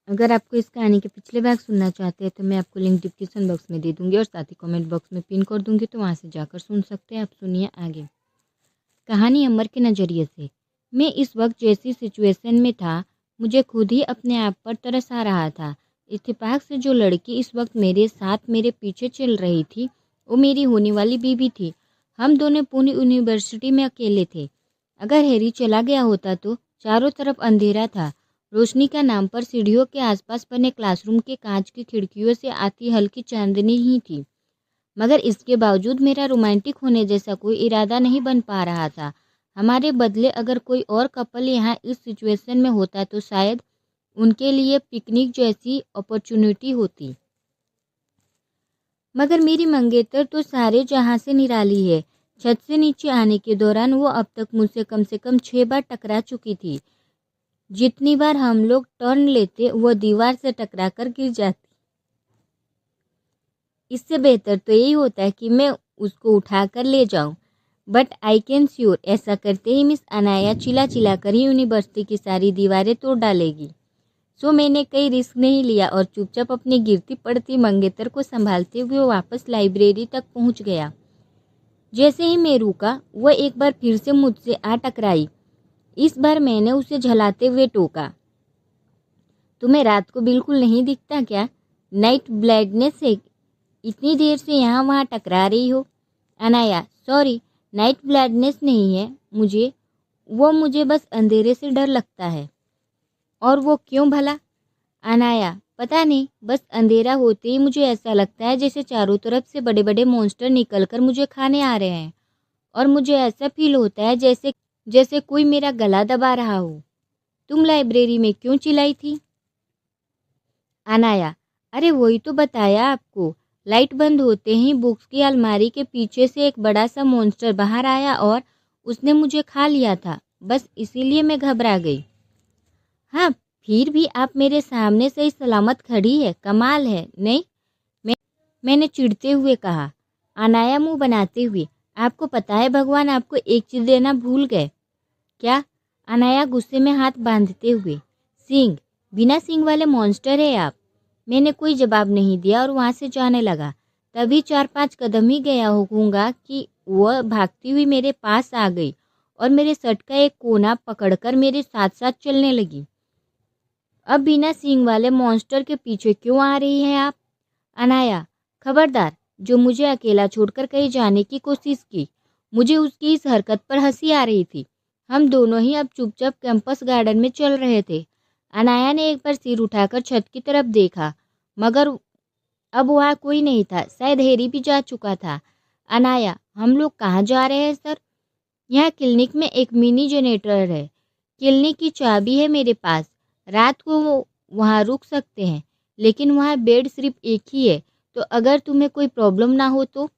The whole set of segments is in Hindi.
अगर आपको इस कहानी के पिछले भाग सुनना चाहते हैं तो मैं आपको लिंक डिस्क्रिप्शन बॉक्स में दे दूंगी और साथ ही कमेंट बॉक्स में पिन कर दूंगी, तो वहाँ से जाकर सुन सकते हैं। आप सुनिए आगे। कहानी अमर के नज़रिए से। मैं इस वक्त जैसी सिचुएशन में था, मुझे खुद ही अपने आप पर तरस आ रहा था। इत्तेफाक से जो लड़की इस वक्त मेरे साथ मेरे पीछे चल रही थी, वो मेरी होने वाली बीवी थी। हम दोनों पुणे यूनिवर्सिटी में अकेले थे। अगर हैरी चला गया होता तो चारों तरफ अंधेरा था। रोशनी का नाम पर सीढ़ियों के आसपास बने क्लासरूम के कांच की खिड़कियों से आती हल्की चांदनी ही थी। मगर इसके बावजूद मेरा रोमांटिक होने जैसा कोई इरादा नहीं बन पा रहा था। हमारे बदले अगर कोई और कपल यहाँ इस सिचुएशन में होता तो शायद उनके लिए पिकनिक जैसी अपॉर्चुनिटी होती। मगर मेरी मंगेतर तो सारे जहां से निराली है। छत से नीचे आने के दौरान वो अब तक मुझसे कम से कम 6 बार टकरा चुकी थी। जितनी बार हम लोग टर्न लेते वो दीवार से टकरा कर गिर जाती। इससे बेहतर तो यही होता है कि मैं उसको उठा कर ले जाऊं। बट आई कैन श्योर ऐसा करते ही मिस अनाया चिल्ला चिल्ला कर ही यूनिवर्सिटी की सारी दीवारें तोड़ डालेगी। सो मैंने कोई रिस्क नहीं लिया और चुपचाप अपनी गिरती पड़ती मंगेतर को संभालते हुए वापस लाइब्रेरी तक पहुंच गया। जैसे ही मैं रुका, वह एक बार फिर से मुझसे आ टकराई। इस बार मैंने उसे झलाते हुए टोका, तुम्हें रात को बिल्कुल नहीं दिखता क्या? नाइट ब्लाइंडनेस से इतनी देर से यहाँ वहाँ टकरा रही हो। अनाया, सॉरी, नाइट ब्लाइंडनेस नहीं है मुझे बस अंधेरे से डर लगता है। और वो क्यों भला? अनाया, पता नहीं, बस अंधेरा होते ही मुझे ऐसा लगता है जैसे चारों तरफ से बड़े बड़े मॉन्स्टर निकलकर मुझे खाने आ रहे हैं। और मुझे ऐसा फील होता है जैसे जैसे कोई मेरा गला दबा रहा हो। तुम लाइब्रेरी में क्यों चिल्लाई थी? अनाया, अरे वही तो बताया आपको। लाइट बंद होते ही बुक्स की अलमारी के पीछे से एक बड़ा सा मॉन्स्टर बाहर आया और उसने मुझे खा लिया था। बस इसीलिए मैं घबरा गई। हाँ, फिर भी आप मेरे सामने सही सलामत खड़ी है, कमाल है। नहीं, मैंने चिढ़ते हुए कहा। अनाया मुंह बनाते हुए, आपको पता है भगवान आपको एक चीज़ देना भूल गए। क्या? अनाया गुस्से में हाथ बांधते हुए, सींग, बिना सींग वाले मॉन्स्टर है आप। मैंने कोई जवाब नहीं दिया और वहाँ से जाने लगा। तभी 4-5 कदम ही गया होऊंगा कि वह भागती हुई मेरे पास आ गई और मेरे शर्ट का एक कोना पकड़कर मेरे साथ साथ चलने लगी। अब बिना सींग वाले मॉन्स्टर के पीछे क्यों आ रही हैं आप? अनाया, खबरदार, जो मुझे अकेला छोड़कर कहीं जाने की कोशिश की। मुझे उसकी इस हरकत पर हंसी आ रही थी। हम दोनों ही अब चुपचाप कैंपस गार्डन में चल रहे थे। अनाया ने एक बार सिर उठाकर छत की तरफ देखा, मगर अब वहाँ कोई नहीं था। शायद हैरी भी जा चुका था। अनाया, हम लोग कहाँ जा रहे हैं सर? यहाँ क्लिनिक में एक मिनी जनरेटर है। क्लिनिक की चाबी है मेरे पास। रात को वो वहाँ रुक सकते हैं, लेकिन वहाँ बेड सिर्फ एक ही है, तो अगर तुम्हें कोई प्रॉब्लम ना हो तो।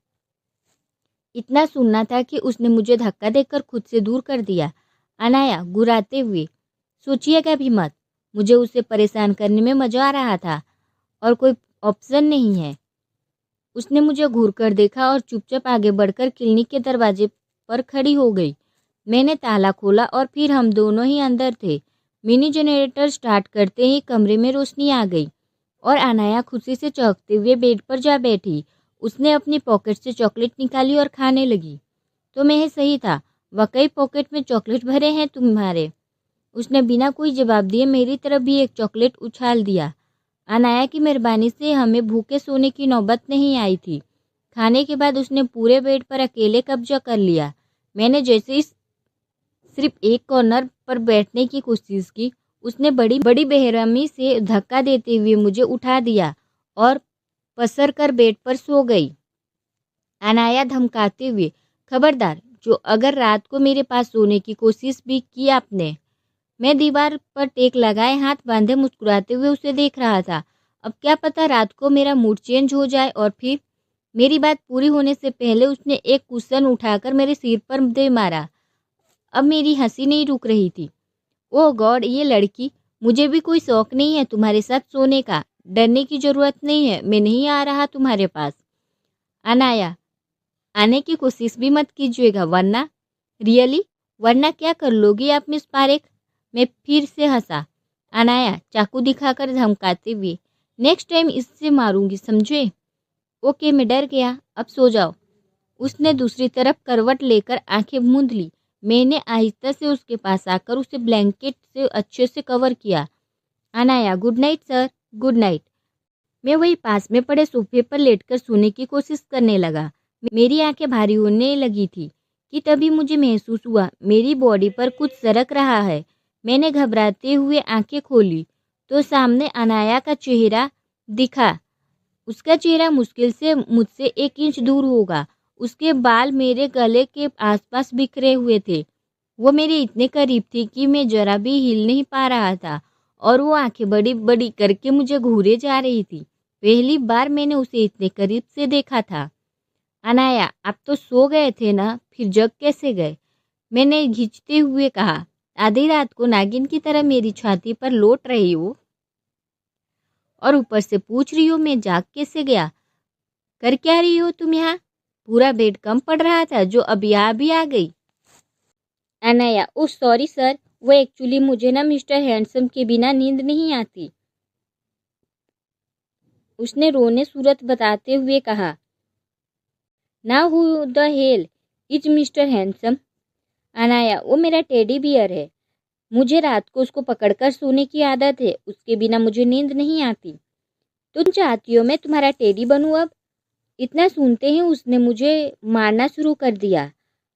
इतना सुनना था कि उसने मुझे धक्का देकर खुद से दूर कर दिया। अनाया गुर्राते हुए, सोचिएगा भी मत, मुझे उसे परेशान करने में मजा आ रहा था और कोई ऑप्शन नहीं है। उसने मुझे घूर कर देखा और चुपचाप आगे बढ़कर क्लिनिक के दरवाजे पर खड़ी हो गई। मैंने ताला खोला और फिर हम दोनों ही अंदर थे। मिनी जनरेटर स्टार्ट करते ही कमरे में रोशनी आ गई और अनाया खुशी से चौंकते हुए बेड पर जा बैठी। उसने अपनी पॉकेट से चॉकलेट निकाली और खाने लगी। तो मैं सही था, वाकई पॉकेट में चॉकलेट भरे हैं तुम्हारे? उसने बिना कोई जवाब दिए मेरी तरफ भी एक चॉकलेट उछाल दिया। अनाया की मेहरबानी से हमें भूखे सोने की नौबत नहीं आई थी। खाने के बाद उसने पूरे बेड पर अकेले कब्जा कर लिया। मैंने जैसे ही सिर्फ एक कॉर्नर पर बैठने की कोशिश की, उसने बड़ी बड़ी बेरहमी से धक्का देते हुए मुझे उठा दिया और पसर कर बेड पर सो गई। अनाया धमकाते हुए, खबरदार, जो अगर रात को मेरे पास सोने की कोशिश भी की आपने। मैं दीवार पर टेक लगाए हाथ बांधे मुस्कुराते हुए उसे देख रहा था। अब क्या पता रात को मेरा मूड चेंज हो जाए और फिर। मेरी बात पूरी होने से पहले उसने एक कुशन उठाकर मेरे सिर पर दे मारा। अब मेरी हंसी नहीं रुक रही थी। ओह गॉड, ये लड़की, मुझे भी कोई शौक नहीं है तुम्हारे साथ सोने का। डरने की जरूरत नहीं है, मैं नहीं आ रहा तुम्हारे पास। अनाया, आने की कोशिश भी मत कीजिएगा वरना। रियली? वरना क्या कर लोगी आप मिस पारेख? मैं फिर से हंसा। अनाया चाकू दिखाकर धमकाते हुए, नेक्स्ट टाइम इससे मारूंगी, समझे? ओके, मैं डर गया, अब सो जाओ। उसने दूसरी तरफ करवट लेकर आंखें मूंद ली। मैंने आहिस्ता से उसके पास आकर उसे ब्लैंकेट से अच्छे से कवर किया। Anaya, good night sir, good night. मैं वही पास में पड़े सोफे पर लेटकर सोने की कोशिश करने लगा। मेरी आंखें भारी होने लगी थी कि तभी मुझे महसूस हुआ मेरी बॉडी पर कुछ सरक रहा है। मैंने घबराते हुए आंखें खोली तो सामने अनाया का चेहरा दिखा। उसका चेहरा मुश्किल से मुझसे 1 इंच दूर होगा। उसके बाल मेरे गले के आसपास बिखरे हुए थे। वो मेरे इतने करीब थी कि मैं जरा भी हिल नहीं पा रहा था और वो आंखें बड़ी बड़ी करके मुझे घूरे जा रही थी। पहली बार मैंने उसे इतने करीब से देखा था। अनाया, आप तो सो गए थे ना, फिर जग कैसे गए? मैंने खींचते हुए कहा। आधी रात को नागिन की तरह मेरी छाती पर लौट रही हो और ऊपर से पूछ रही हो मैं जाग कैसे गया। कर क्या रही हो तुम यहाँ? पूरा बेड कम पड़ रहा था जो अब यहाँ भी आ गई। अनाया, ओह सॉरी सर, वो एक्चुअली मुझे ना मिस्टर हैंडसम के बिना नींद नहीं आती, उसने रोने सूरत बताते हुए कहा। ना who the hell is mister handsome? Anaya, वो मेरा टेडी बियर है। मुझे रात को उसको पकड़कर सोने की आदत है, उसके बिना मुझे नींद नहीं आती। तुम चाहती हो मैं तुम्हारा टेडी बनूं अब? इतना सुनते ही उसने मुझे मारना शुरू कर दिया।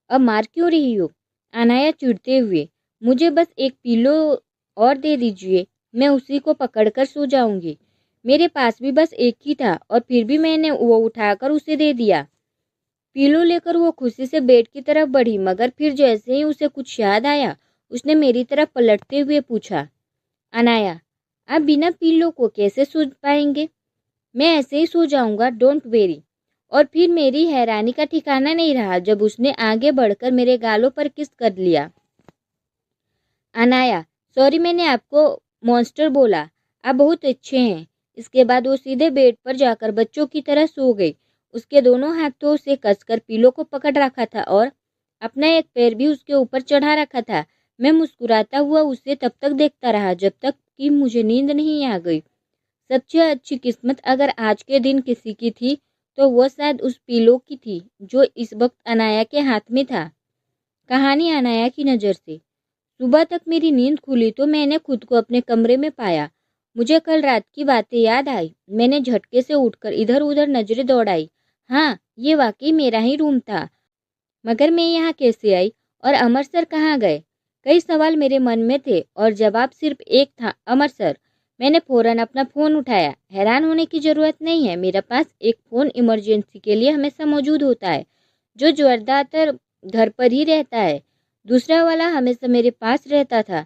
अब मार क्यों रही हो? अनाया चिढ़ते हुए, मुझे बस एक पिलो और दे दीजिए, मैं उसी को पकड़कर सो जाऊंगी। मेरे पास भी बस एक ही था और फिर भी मैंने वो उठाकर उसे दे दिया। पिलो लेकर वो खुशी से बेड की तरफ बढ़ी, मगर फिर जैसे ही उसे कुछ याद आया उसने मेरी तरफ पलटते हुए पूछा, अनाया, आप बिना पिलो को कैसे सो पाएंगे? मैं ऐसे ही सो जाऊंगा, डोंट वेरी। और फिर मेरी हैरानी का ठिकाना नहीं रहा जब उसने आगे बढ़कर मेरे गालों पर किस कर लिया। अनाया, सॉरी, मैंने आपको मॉन्स्टर बोला, आप बहुत अच्छे हैं। इसके बाद वो सीधे बेड पर जाकर बच्चों की तरह सो गई। उसके दोनों हाथों से कसकर पिलो को पकड़ रखा था और अपना एक पैर भी उसके ऊपर चढ़ा रखा था। मैं मुस्कुराता हुआ उसे तब तक देखता रहा जब तक कि मुझे नींद नहीं आ गई। सबसे अच्छी किस्मत अगर आज के दिन किसी की थी तो वह शायद उस पिलो की थी जो इस वक्त अनाया के हाथ में था। कहानी अनाया की नज़र से। सुबह तक मेरी नींद खुली तो मैंने खुद को अपने कमरे में पाया। मुझे कल रात की बातें याद आई। मैंने झटके से उठकर इधर उधर नजरें दौड़ाई। हाँ, ये वाकई मेरा ही रूम था, मगर मैं यहाँ कैसे आई और अमर सर कहाँ गए? कई सवाल मेरे मन में थे और जवाब सिर्फ एक था, अमर सर। मैंने फौरन अपना फ़ोन उठाया। हैरान होने की ज़रूरत नहीं है, मेरे पास एक फ़ोन इमरजेंसी के लिए हमेशा मौजूद होता है, जो ज़्यादातर घर पर ही रहता है। दूसरा वाला हमेशा मेरे पास रहता था,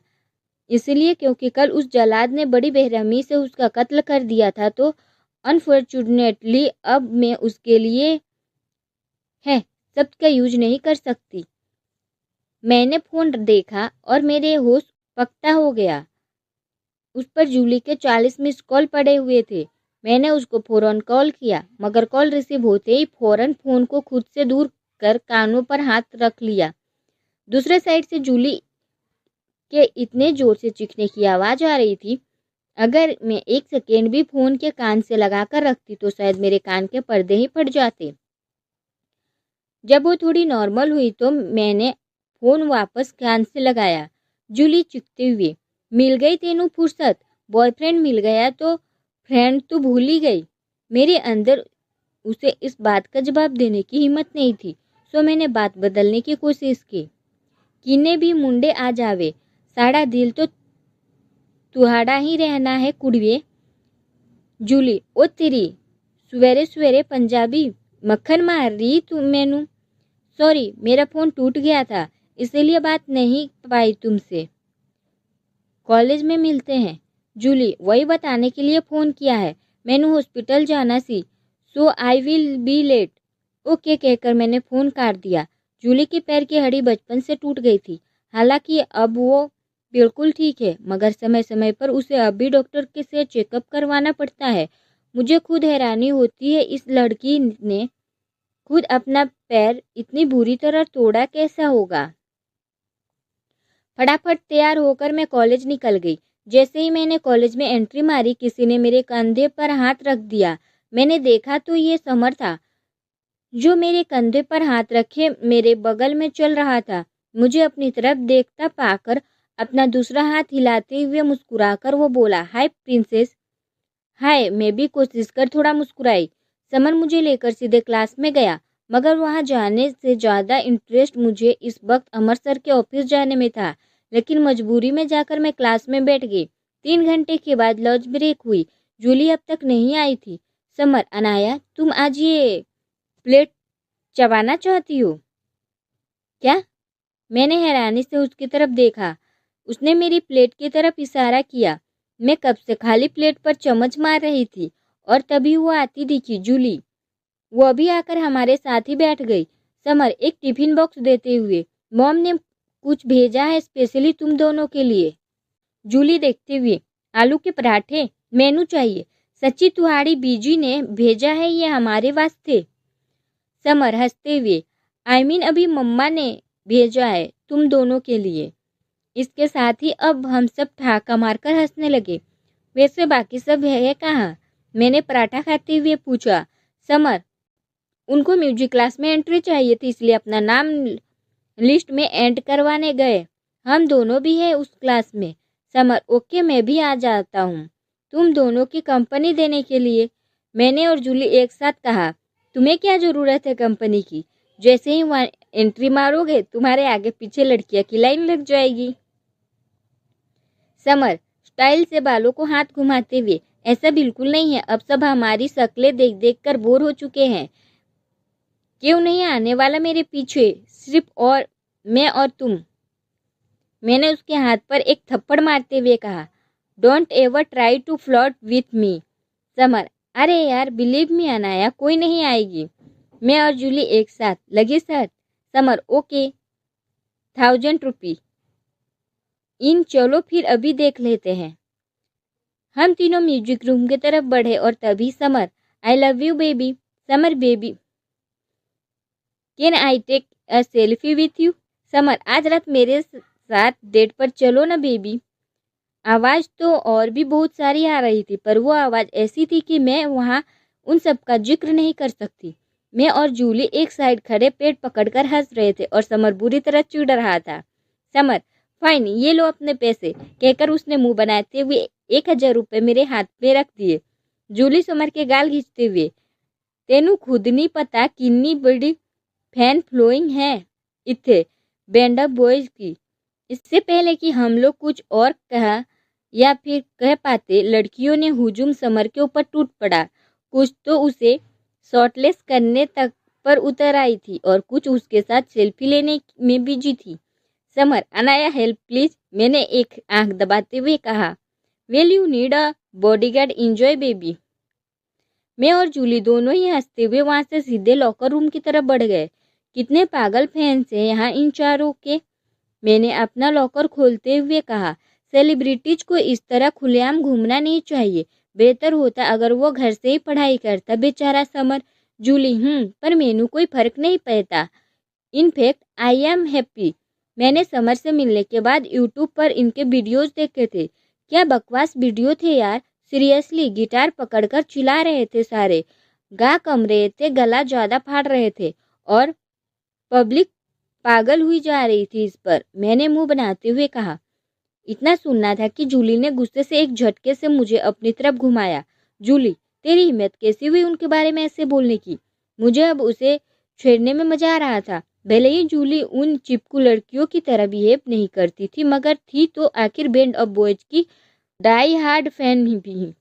इसलिए क्योंकि कल उस जल्लाद ने बड़ी बेरहमी से उसका कत्ल कर दिया था, तो अनफॉर्चुनेटली अब मैं उसके लिए है शब्द का यूज नहीं कर सकती। मैंने फ़ोन देखा और मेरे होश पक्का हो गया। उस पर जूली के 40 मिस कॉल पड़े हुए थे। मैंने उसको फ़ौरन कॉल किया, मगर कॉल रिसीव होते ही फ़ौरन फ़ोन को खुद से दूर कर कानों पर हाथ रख लिया। दूसरे साइड से जूली के इतने ज़ोर से चीखने की आवाज़ आ रही थी, अगर मैं एक सेकेंड भी फ़ोन के कान से लगाकर रखती तो शायद मेरे कान के पर्दे ही फट जाते। जब वो थोड़ी नॉर्मल हुई तो मैंने फ़ोन वापस कान से लगाया। जूली चीखते हुए, मिल गई तेनू फुर्सत, बॉयफ्रेंड मिल गया तो फ्रेंड तो भूल ही गई। मेरे अंदर उसे इस बात का जवाब देने की हिम्मत नहीं थी, सो मैंने बात बदलने की कोशिश की। किने भी मुंडे आ जावे, साड़ा दिल तो तुहाड़ा ही रहना है कुड़िए। जूली, ओ तेरी, सवेरे सवेरे पंजाबी मक्खन मार रही तू मैनू। सॉरी, मेरा फ़ोन टूट गया था, इसीलिए बात नहीं पाई तुमसे। कॉलेज में मिलते हैं। जूली, वही बताने के लिए फ़ोन किया है, मैंने हॉस्पिटल जाना सी, so I will be late. Okay कहकर मैंने फ़ोन काट दिया। जूली के पैर की हड्डी बचपन से टूट गई थी, हालांकि अब वो बिल्कुल ठीक है, मगर समय समय पर उसे अब भी डॉक्टर के से चेकअप करवाना पड़ता है। मुझे खुद हैरानी होती है इस लड़की ने खुद अपना पैर इतनी बुरी तरह तोड़ा कैसा होगा। फटाफट तैयार होकर मैं कॉलेज निकल गई। जैसे ही मैंने कॉलेज में एंट्री मारी, किसी ने मेरे कंधे पर हाथ रख दिया। मैंने देखा तो ये समर था, जो मेरे कंधे पर हाथ रखे मेरे बगल में चल रहा था। मुझे अपनी तरफ देखता पाकर अपना दूसरा हाथ हिलाते हुए मुस्कुराकर वो बोला, हाय प्रिंसेस। हाय, मैं भी कोशिश कर थोड़ा मुस्कुराई। समर मुझे लेकर सीधे क्लास में गया, मगर वहाँ जाने से ज़्यादा इंटरेस्ट मुझे इस वक्त अमर सर के ऑफिस जाने में था। लेकिन मजबूरी में जाकर मैं क्लास में बैठ गई। 3 घंटे के बाद लंच ब्रेक हुई। जूली अब तक नहीं आई थी। समर, अनाया, तुम आज ये प्लेट चबाना चाहती हो क्या? मैंने हैरानी से उसकी तरफ देखा। उसने मेरी प्लेट की तरफ इशारा किया। मैं कब से खाली प्लेट पर चम्मच मार रही थी और तभी वो आती दिखी, जूली। वो अभी आकर हमारे साथ ही बैठ गई। समर एक टिफिन बॉक्स देते हुए, मॉम ने कुछ भेजा है स्पेशली तुम दोनों के लिए। जूली देखते हुए, आलू के पराठे, मेनू चाहिए। सच्ची तुम्हारी बीजी ने भेजा है ये हमारे वास्ते। समर हंसते हुए, आई मीन अभी मम्मा ने भेजा है तुम दोनों के लिए। इसके साथ ही अब हम सब ठहाका मारकर हंसने लगे। वैसे बाकी सब है कहाँ? मैंने पराठा खाते हुए पूछा। समर, उनको म्यूजिक क्लास में एंट्री चाहिए थी, इसलिए अपना नाम लिस्ट में एंड करवाने गए। हम दोनों भी है उस क्लास में। समर, ओके, मैं भी आ जाता हूँ तुम दोनों की कंपनी देने के लिए। मैंने और जूली एक साथ कहा, तुम्हें क्या ज़रूरत है कंपनी की? जैसे ही वहाँ एंट्री मारोगे तुम्हारे आगे पीछे लड़कियाँ की लाइन लग जाएगी। समर स्टाइल से बालों को हाथ घुमाते हुए, ऐसा बिल्कुल नहीं है। अब सब हमारी शक्लें देख देख कर बोर हो चुके हैं। क्यों नहीं आने वाला मेरे पीछे? सिर्फ और मैं और तुम। मैंने उसके हाथ पर एक थप्पड़ मारते हुए कहा, don't ever try to flirt with me. Samar, अरे यार, बिलीव मी अनाया, कोई नहीं आएगी। मैं और जूली एक साथ, लगी सर? समर, ओके, 1000 रुपी इन, चलो फिर अभी देख लेते हैं। हम तीनों म्यूजिक रूम की तरफ बढ़े और तभी Samar, I love you baby. Samar, baby, can I take a selfie with you? Samar, आज रात मेरे साथ डेट पर चलो ना बेबी। आवाज़ तो और भी बहुत सारी आ रही थी, पर वो आवाज़ ऐसी थी कि मैं वहाँ उन सब का जिक्र नहीं कर सकती। मैं और जूली एक साइड खड़े पेट पकड़कर हंस रहे थे और समर बुरी तरह चिढ़ रहा था। समर, फाइन, ये लो अपने पैसे, कहकर उसने मुंह बनाते हुए 1000 रुपये मेरे हाथ में रख दिए। जूली समर के गाल खींचते हुए, तेनू खुद नहीं पता कितनी बड़ी फैन फ्लोइंग है इत्थे बैंड ऑफ बॉयज की। इससे पहले कि हम लोग कुछ और कहा या फिर कह पाते, लड़कियों ने हुजूम समर के ऊपर टूट पड़ा। कुछ तो उसे शॉर्टलेस करने तक पर उतर आई थी और कुछ उसके साथ सेल्फी लेने में बिजी थी। समर, अनाया हेल्प प्लीज, मैंने एक आंख दबाते हुए कहा। Well you need a bodyguard, enjoy baby. मैं और जूली दोनों ही हंसते हुए वहां से सीधे लॉकर रूम की तरफ बढ़ गए। कितने पागल फैंस हैं यहाँ इन चारों के। मैंने अपना लॉकर खोलते हुए कहा, सेलिब्रिटीज को इस तरह खुलेआम घूमना नहीं चाहिए। बेहतर होता अगर वो घर से ही पढ़ाई करता। बेचारा समर। जूली, पर मेनू कोई फर्क नहीं पड़ता। In fact I am happy. मैंने समर से मिलने के बाद यूट्यूब पर इनके वीडियोस देखे थे। क्या बकवास वीडियो थे यार। सीरियसली, गिटार पकड़कर चिल्ला रहे थे सारे, गा कम रहे थे, गला ज़्यादा फाड़ रहे थे और पब्लिक पागल हुई जा रही थी इस पर। मैंने मुंह बनाते हुए कहा। इतना सुनना था कि जूली ने गुस्से से एक झटके से मुझे अपनी तरफ घुमाया। जूली, तेरी हिम्मत कैसी हुई उनके बारे में ऐसे बोलने की? मुझे अब उसे छेड़ने में मजा आ रहा था। भले ही जूली उन चिपकू लड़कियों की तरह बिहेव नहीं करती थी, मगर थी तो आखिर बैंड ऑफ बॉयज की डाई हार्ड फैन भी।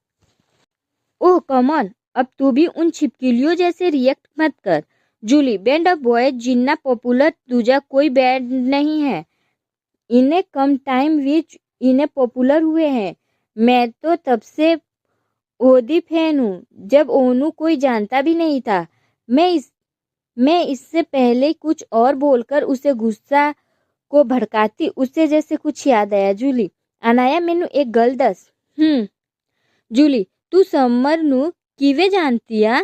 ओह कम ऑन, अब तू भी उन छिपकलियों जैसे रिएक्ट मत कर। जूली, बैंड ऑफ बॉयज जिन्ना पॉपुलर दूजा कोई बैंड नहीं है। इन्हें कम टाइम विच इन्हें पॉपुलर हुए हैं। मैं तो तब से ओदी फैन हूँ, जब ओनू कोई जानता भी नहीं था। मैं इससे पहले कुछ और बोलकर उसे गुस्सा को भड़काती, उससे जैसे कुछ याद आया। जूली, अनाया मैनू एक गल दस। जूली, तू समर नू किवे जानती आ?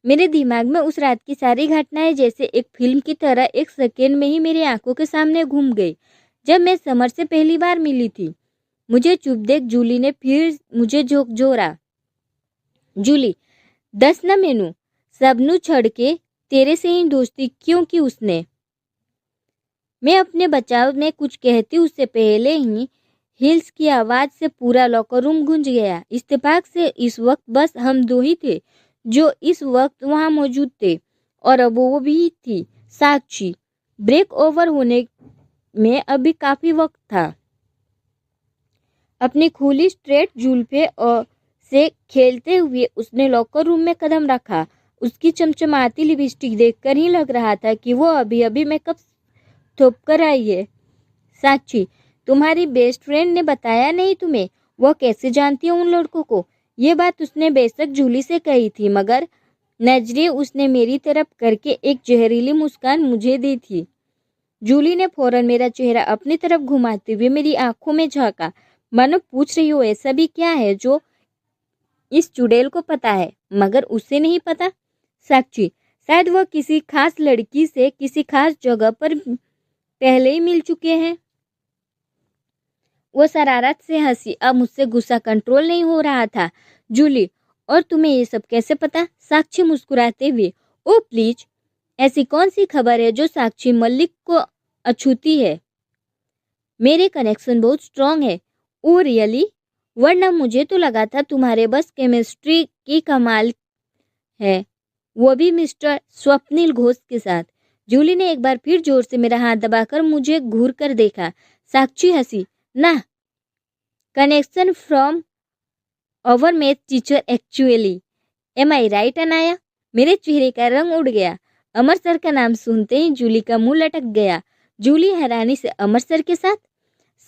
मेरे दिमाग में उस रात की सारी घटनाएं जैसे एक फिल्म की तरह एक सेकेंड में ही मेरी आंखों के सामने घूम गई। जब मैं समर से पहली बार मिली थी, मुझे चुप देख जूली ने फिर मुझे झकझोरा। जूली, दस न मैनू सबनू छड़ के तेरे से ही दोस्ती क्यों की उसने। मैं अपने बचाव में कुछ कहती उससे पहले ही हिल्स की आवाज़ से पूरा लॉकर रूम गूंज गया। इत्तेफाक से इस वक्त बस हम दो ही थे जो इस वक्त वहाँ मौजूद थे, और अब वो भी थी साक्षी। ब्रेक ओवर होने में अभी काफ़ी वक्त था। अपनी खुली स्ट्रेट जुल्फे और से खेलते हुए उसने लॉकर रूम में कदम रखा। उसकी चमचमाती लिपस्टिक देखकर ही लग रहा था कि वो अभी अभी मेकअप थोप कर आई है। साक्षी, तुम्हारी बेस्ट फ्रेंड ने बताया नहीं तुम्हें वो कैसे जानती है उन लड़कों को? ये बात उसने बेशक जूली से कही थी, मगर नजरें उसने मेरी तरफ करके एक जहरीली मुस्कान मुझे दी थी। जूली ने फौरन मेरा चेहरा अपनी तरफ घुमाते हुए मेरी आंखों में झांका, मानो पूछ रही हो ऐसा भी क्या है जो इस चुड़ैल को पता है मगर उसे नहीं पता। साक्षी, शायद वह किसी खास लड़की से किसी खास जगह पर पहले ही मिल चुके हैं। वो शरारत से हंसी। अब मुझसे गुस्सा कंट्रोल नहीं हो रहा था। जूली, और तुम्हें ये सब कैसे पता? साक्षी मुस्कुराते हुए, ओ प्लीज, ऐसी कौन सी खबर है जो साक्षी मलिक को अछूती है? मेरे कनेक्शन बहुत स्ट्रांग है। Oh really? वरना मुझे तो लगा था तुम्हारे बस केमिस्ट्री की कमाल है, वो भी मिस्टर स्वप्निल घोष के साथ। जूली ने एक बार फिर जोर से मेरा हाथ दबाकर मुझे घूर कर देखा। साक्षी हंसी, ना, connection from our math teacher actually. Am I right Anaya? मेरे चेहरे का रंग उड़ गया। अमर सर का नाम सुनते ही जूली का मुंह लटक गया। जूली हैरानी से, अमर सर के साथ?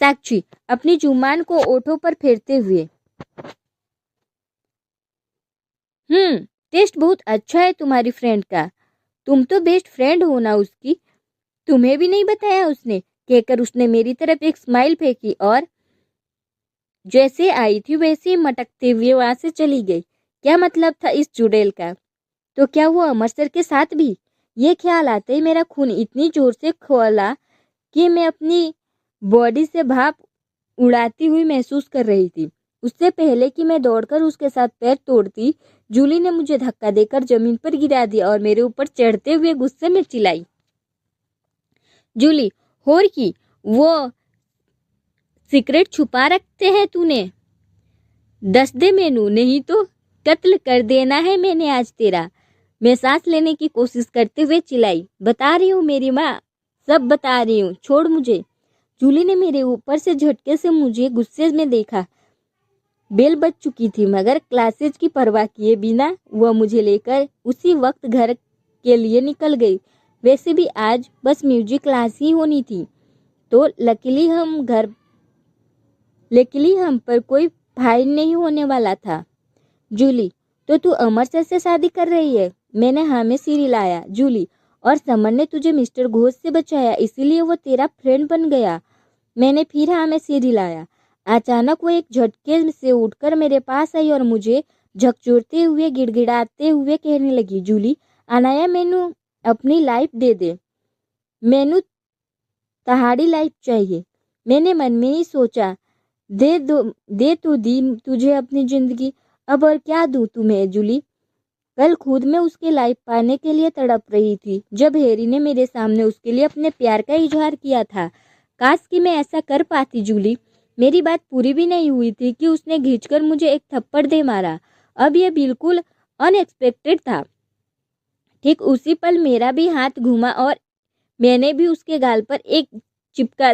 साक्षी अपनी जुबान को ओठों पर फेरते हुए, टेस्ट बहुत अच्छा है तुम्हारी फ्रेंड का। तुम तो बेस्ट फ्रेंड हो ना उसकी। तुम्हें भी नहीं बताया उसने? कहकर उसने मेरी तरफ एक स्माइल फेंकी और जैसे आई थी वैसे ही मटकते हुए वहां से चली गई। क्या मतलब था इस चुड़ैल का? तो क्या वो अमर सर के साथ भी? ये ख्याल आते ही मेरा खून इतनी जोर से खौला कि मैं अपनी बॉडी से भाप उड़ाती हुई महसूस कर रही थी। उससे पहले कि मैं दौड़कर उसके साथ पैर तोड़ती, जूली ने मुझे धक्का देकर जमीन पर गिरा दिया और मेरे ऊपर चढ़ते हुए गुस्से में चिल्लाई, जूली, होर की वो सीक्रेट छुपा रखते हैं तूने? दस दे मेनू, नहीं तो कत्ल कर देना है मैंने आज तेरा। मैं सांस लेने की कोशिश करते हुए चिल्लाई, बता रही हूँ मेरी माँ, सब बता रही हूँ, छोड़ मुझे। जूली ने मेरे ऊपर से झटके से मुझे गुस्से में देखा। बेल बज चुकी थी, मगर क्लासेज की परवाह किए बिना वह मुझे लेकर उसी वक्त घर के लिए निकल गई। वैसे भी आज बस म्यूजिक क्लास ही होनी थी, तो लकीली हम पर कोई फाइन नहीं होने वाला था। जूली, तो तू अमर सर से शादी कर रही है? मैंने हाँ में सिर हिलाया। जूली, और समर ने तुझे मिस्टर घोष से बचाया, इसीलिए वो तेरा फ्रेंड बन गया? मैंने फिर हाँ में सिर हिलाया। अचानक वो एक झटके से उठकर मेरे पास आई और मुझे झकझोरते हुए गिड़गिड़ाते हुए कहने लगी, जूली, अनाया मैनू अपनी लाइफ दे दे, मैनू तहाड़ी लाइफ चाहिए। मैंने मन में ही सोचा, दे तो दी तुझे अपनी जिंदगी, अब और क्या दूं तुम्हें जूली। कल खुद में उसकी लाइफ पाने के लिए तड़प रही थी जब हैरी ने मेरे सामने उसके लिए अपने प्यार का इजहार किया था। काश कि मैं ऐसा कर पाती जूली। मेरी बात पूरी भी नहीं हुई थी कि उसने खींचकर मुझे एक थप्पड़ दे मारा। अब यह बिल्कुल अनएक्सपेक्टेड था। ठीक उसी पल मेरा भी हाथ घूमा और मैंने भी उसके गाल पर एक चिपका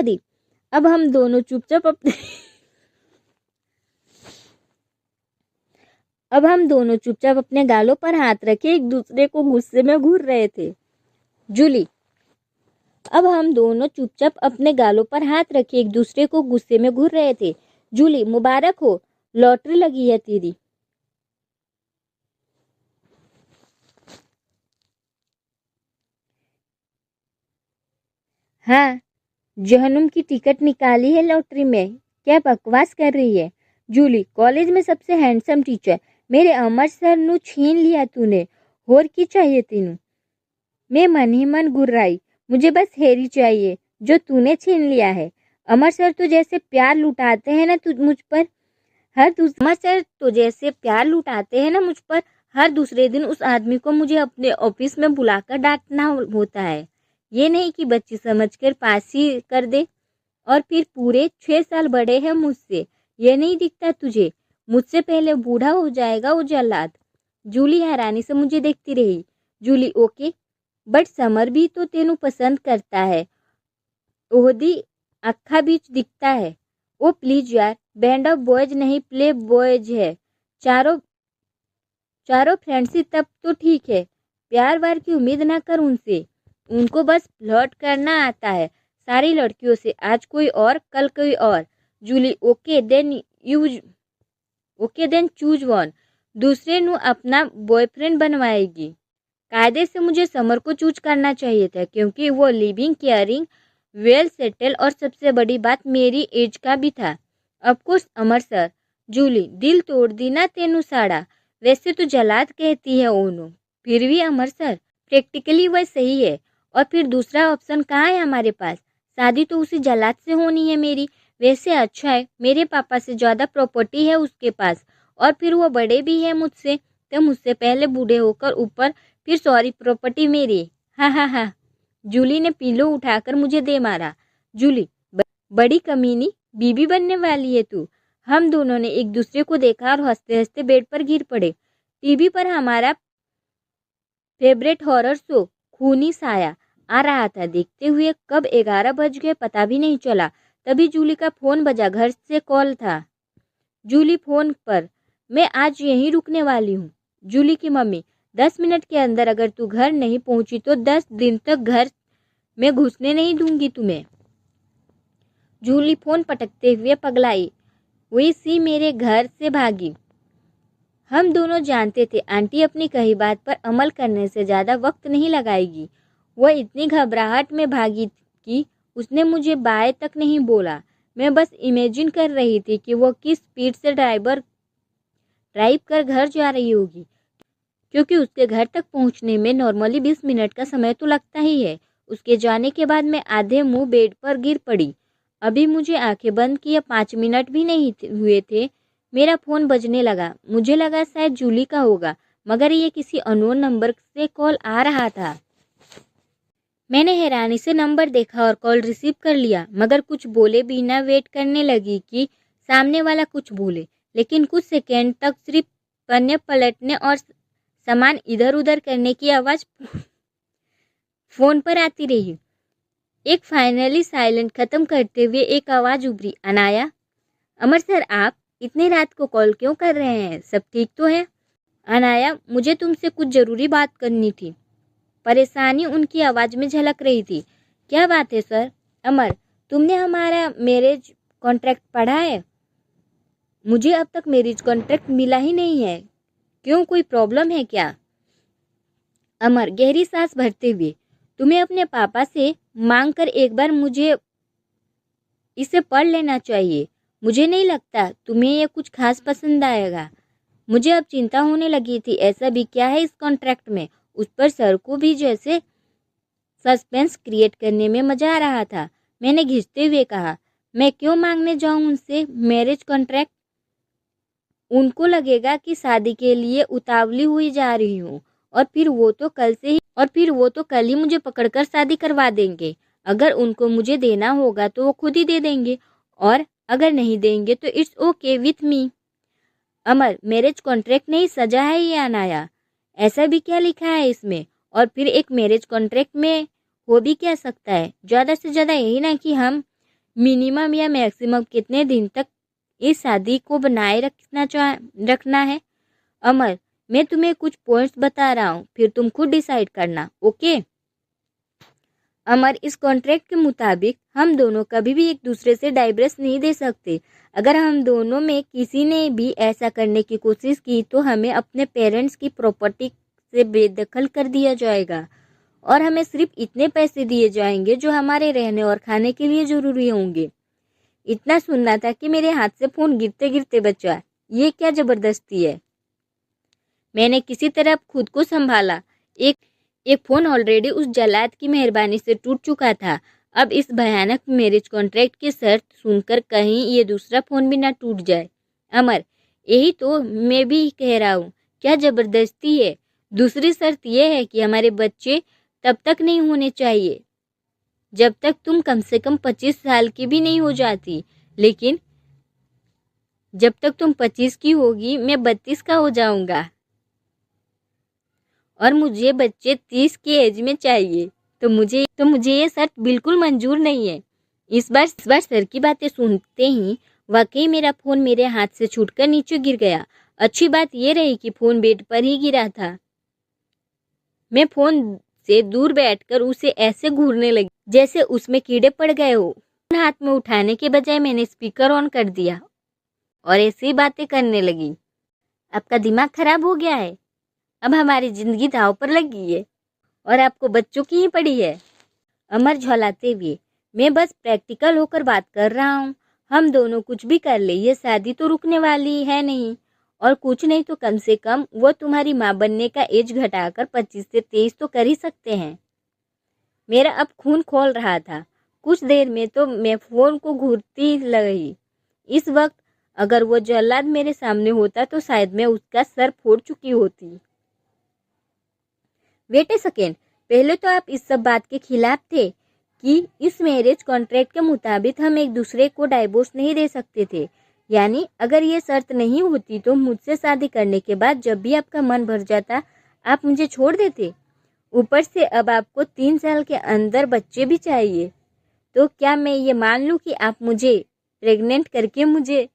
दी। अब हम दोनों चुपचाप अपने गालों पर हाथ रखे एक दूसरे को गुस्से में घूर रहे थे। जूली, अब हम दोनों चुपचाप अपने गालों पर हाथ रखे एक दूसरे को गुस्से में घूर रहे थे। जूली, मुबारक हो, लॉटरी लगी है तेरी। हाँ, जहनुम की टिकट निकाली है लॉटरी में। क्या बकवास कर रही है? जूली, कॉलेज में सबसे हैंडसम टीचर मेरे अमर सर नु छीन लिया तूने, और की चाहिए तेनू? मैं मन ही मन गुर्राई, मुझे बस हैरी चाहिए। जो तूने छीन लिया है। अमर सर तो जैसे प्यार लुटाते हैं ना तुझ मुझ पर अमर सर तो जैसे प्यार लुटाते हैं ना मुझ पर, हर दूसरे दिन उस आदमी को मुझे अपने ऑफिस में बुलाकर डांटना होता है। ये नहीं कि बच्ची समझकर पास ही कर दे। और फिर पूरे 6 साल बड़े हैं मुझसे, ये नहीं दिखता तुझे? मुझसे पहले बूढ़ा हो जाएगा वो जल्लाद। जूली हैरानी से मुझे देखती रही। जूली ओके, बट समर भी तो तेनू पसंद करता है। ओहदी अक्खा बीच दिखता है। ओ प्लीज यार, बैंड ऑफ बॉयज नहीं प्ले बॉयज है। चारों चारों फ्रेंडशिप तब तो ठीक है, प्यार वार की उम्मीद ना कर उनसे। उनको बस फ्लर्ट करना आता है सारी लड़कियों से, आज कोई और कल कोई और। Julie okay then choose one. दूसरे नु अपना बॉयफ्रेंड बनवाएगी। कायदे से मुझे समर को चूज करना चाहिए था, क्योंकि वो लिविंग केयरिंग वेल सेटल और सबसे बड़ी बात मेरी एज का भी था। ऑफकोर्स अमर सर। जूली दिल तोड़ दी ना तेनू साड़ा। वैसे तो जलाद कहती है ओनो, फिर भी अमर सर प्रैक्टिकली वह सही है। और फिर दूसरा ऑप्शन कहाँ है हमारे पास? शादी तो उसी जलाद से होनी है मेरी। वैसे अच्छा है, मेरे पापा से ज़्यादा प्रॉपर्टी है उसके पास, और फिर वो बड़े भी है मुझसे, तो मुझसे पहले बूढ़े होकर ऊपर फिर सॉरी प्रॉपर्टी मेरी। हा हा हा। जूली ने पिलो उठाकर मुझे दे मारा। जूली बड़ी कमीनी बीबी बनने वाली है तू। हम दोनों ने एक दूसरे को देखा और हंसते हंसते बेड पर गिर पड़े। टीवी पर हमारा फेवरेट हॉरर शो खूनी साया आ रहा था। देखते हुए कब 11 बज गए पता भी नहीं चला। तभी जूली का फोन बजा। घर से कॉल था। जूली फोन पर, मैं आज यहीं रुकने वाली हूँ। जूली की मम्मी, 10 मिनट के अंदर अगर तू घर नहीं पहुंची तो 10 दिन तक घर में घुसने नहीं दूंगी तुम्हें। जूली फोन पटकते हुए पगलाई हुई सी मेरे घर से भागी। हम दोनों जानते थे आंटी अपनी कही बात पर अमल करने से ज़्यादा वक्त नहीं लगाएगी। वह इतनी घबराहट में भागी कि उसने मुझे बाय तक नहीं बोला। मैं बस इमेजिन कर रही थी कि वो किस स्पीड से ड्राइव कर घर जा रही होगी, क्योंकि उसके घर तक पहुंचने में नॉर्मली 20 मिनट का समय तो लगता ही है। उसके जाने के बाद मैं आधे मुंह बेड पर गिर पड़ी। अभी मुझे आंखें बंद किए 5 मिनट भी नहीं हुए थे, मेरा फ़ोन बजने लगा। मुझे लगा शायद जूली का होगा, मगर ये किसी अननोन नंबर से कॉल आ रहा था। मैंने हैरानी से नंबर देखा और कॉल रिसीव कर लिया, मगर कुछ बोले बिना वेट करने लगी कि सामने वाला कुछ बोले। लेकिन कुछ सेकंड तक सिर्फ पन्ने पलटने और सामान इधर उधर करने की आवाज़ फ़ोन पर आती रही। एक फाइनली साइलेंट ख़त्म करते हुए एक आवाज़ उभरी, अनाया। अमर सर, आप इतनी रात को कॉल क्यों कर रहे हैं? सब ठीक तो है? अनाया, मुझे तुमसे कुछ ज़रूरी बात करनी थी। परेशानी उनकी आवाज़ में झलक रही थी। क्या बात है सर? अमर, तुमने हमारा मैरिज कॉन्ट्रैक्ट पढ़ा है? मुझे अब तक मैरिज कॉन्ट्रैक्ट मिला ही नहीं है। क्यों, कोई प्रॉब्लम है क्या? अमर गहरी सांस भरते हुए, तुम्हें अपने पापा से मांग कर एक बार मुझे इसे पढ़ लेना चाहिए। मुझे नहीं लगता तुम्हें यह कुछ खास पसंद आएगा। मुझे अब चिंता होने लगी थी, ऐसा भी क्या है इस कॉन्ट्रैक्ट में? उस पर सर को भी जैसे सस्पेंस क्रिएट करने में मजा आ रहा था। मैंने घिसते हुए कहा, मैं क्यों मांगने जाऊं उनसे मैरिज कॉन्ट्रैक्ट? उनको लगेगा कि शादी के लिए उतावली हुई जा रही हूँ, और फिर वो तो कल ही मुझे पकड़कर शादी करवा देंगे। अगर उनको मुझे देना होगा तो वो खुद ही दे देंगे, और अगर नहीं देंगे तो it's okay with me. Amar, marriage contract नहीं, सजा है ये अनाया। ऐसा भी क्या लिखा है इसमें? और फिर एक मैरिज कॉन्ट्रैक्ट में हो भी क्या सकता है? ज़्यादा से ज़्यादा यही ना कि हम मिनिमम या मैक्सिमम कितने दिन तक इस शादी को बनाए रखना है। अमर, मैं तुम्हें कुछ पॉइंट्स बता रहा हूँ, फिर तुम खुद डिसाइड करना, ओके? अमर, इस कॉन्ट्रैक्ट के मुताबिक हम दोनों कभी भी एक दूसरे से डाइवोर्स नहीं दे सकते। अगर हम दोनों में किसी ने भी ऐसा करने की कोशिश की तो हमें अपने पेरेंट्स की प्रॉपर्टी से बेदखल कर दिया जाएगा, और हमें सिर्फ इतने पैसे दिए जाएंगे जो हमारे रहने और खाने के लिए ज़रूरी होंगे। इतना सुनना था कि मेरे हाथ से फ़ोन गिरते गिरते बचा। ये क्या ज़बरदस्ती है? मैंने किसी तरह खुद को संभाला। एक फ़ोन ऑलरेडी उस जल्लाद की मेहरबानी से टूट चुका था। अब इस भयानक मैरिज कॉन्ट्रैक्ट की शर्त सुनकर कहीं ये दूसरा फ़ोन भी ना टूट जाए। अमर, यही तो मैं भी कह रहा हूँ, क्या ज़बरदस्ती है। दूसरी शर्त यह है कि हमारे बच्चे तब तक नहीं होने चाहिए जब तक तुम कम से कम 25 साल की भी नहीं हो जाती, लेकिन जब तक तुम 25 की होगी मैं 32 का हो जाऊंगा और मुझे बच्चे 30 की एज में चाहिए। तो मुझे ये शर्त बिल्कुल मंजूर नहीं है। इस बार सर की बातें सुनते ही वाकई मेरा फ़ोन मेरे हाथ से छूटकर नीचे गिर गया। अच्छी बात यह रही कि फ़ोन बेड पर ही गिरा था। मैं फ़ोन से दूर बैठकर उसे ऐसे घूरने लगी जैसे उसमें कीड़े पड़ गए हो। फ़ोन हाथ में उठाने के बजाय मैंने स्पीकर ऑन कर दिया और ऐसी बातें करने लगी। आपका दिमाग खराब हो गया है। अब हमारी जिंदगी दांव पर लगी है और आपको बच्चों की ही पड़ी है। अमर झुलाते हुए, मैं बस प्रैक्टिकल होकर बात कर रहा हूँ। हम दोनों कुछ भी कर ले, ये शादी तो रुकने वाली है नहीं, और कुछ नहीं तो कम से कम वो तुम्हारी माँ बनने का एज घटाकर 25 से 23 तो कर ही सकते हैं। मेरा अब खून खोल रहा था। कुछ देर में तो मैं फ़ोन को घूरती रही। इस वक्त अगर वो जल्लाद मेरे सामने होता तो शायद मैं उसका सर फोड़ चुकी होती। वेट ए सेकेंड, पहले तो आप इस सब बात के खिलाफ थे कि इस मैरिज कॉन्ट्रैक्ट के मुताबिक हम एक दूसरे को डाइवोर्स नहीं दे सकते थे। यानी अगर ये शर्त नहीं होती तो मुझसे शादी करने के बाद जब भी आपका मन भर जाता आप मुझे छोड़ देते। ऊपर से अब आपको 3 साल के अंदर बच्चे भी चाहिए। तो क्या मैं ये मान लूँ कि आप मुझे प्रेग्नेंट करके मुझे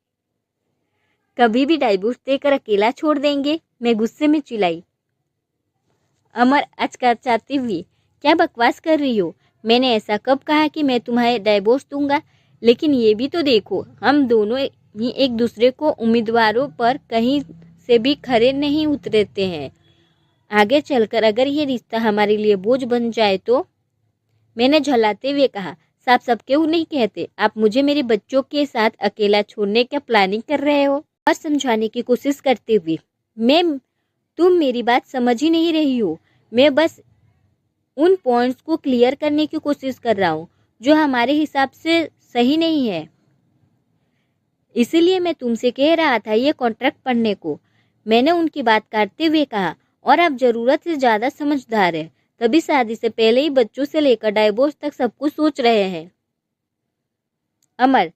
कभी भी डाइवोर्स देकर अकेला छोड़ देंगे? मैं गुस्से में चिल्लाई। अमर अचकचाती हुई, क्या बकवास कर रही हो? मैंने ऐसा कब कहा कि मैं तुम्हें डाइवोर्स दूंगा? लेकिन ये भी तो देखो, हम दोनों ही एक दूसरे को उम्मीदवारों पर कहीं से भी खरे नहीं उतरते हैं। आगे चलकर अगर ये रिश्ता हमारे लिए बोझ बन जाए तो? मैंने झल्लाते हुए कहा, साफ साफ क्यों नहीं कहते? आप मुझे मेरे बच्चों के साथ अकेला छोड़ने का प्लानिंग कर रहे हो? और समझाने की कोशिश करते हुए, तुम मेरी बात समझ ही नहीं रही हो। मैं बस उन पॉइंट्स को क्लियर करने की कोशिश कर रहा हूँ जो हमारे हिसाब से सही नहीं है। इसीलिए मैं तुमसे कह रहा था ये कॉन्ट्रैक्ट पढ़ने को। मैंने उनकी बात काटते हुए कहा, और आप ज़रूरत से ज़्यादा समझदार हैं, तभी शादी से पहले ही बच्चों से लेकर डाइवोर्स तक सब कुछ सोच रहे हैं। Amar,